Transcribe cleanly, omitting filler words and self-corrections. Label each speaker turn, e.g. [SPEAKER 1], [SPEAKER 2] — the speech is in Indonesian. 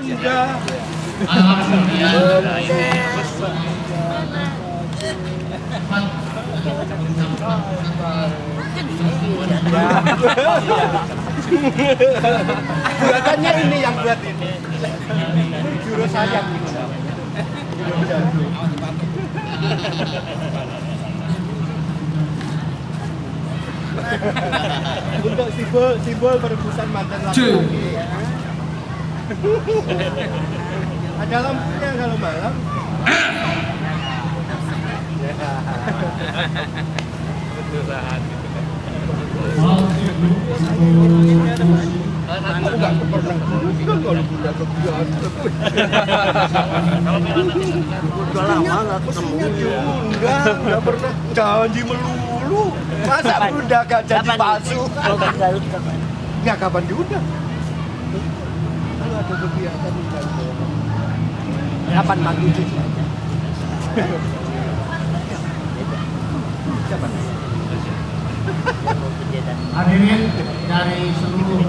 [SPEAKER 1] Bunda. Buatannya ini yang buat ini. Juru sayang. Untuk simbol perebutan mantan laki-laki. Ada lampunya kalau malam. Beneran. Aku nggak pernah kalau Bunda kebiasaan. Udah lama nggak ketemu. Nggak pernah janji melulu. Masa Bunda gak jadi palsu?
[SPEAKER 2] Kalau ke Garut kapan?
[SPEAKER 1] Ya kapan diundang? Kalau ada kegiatan undang. Kapan mandi cuci aja? Siapa?
[SPEAKER 2] Hadirin dari seluruh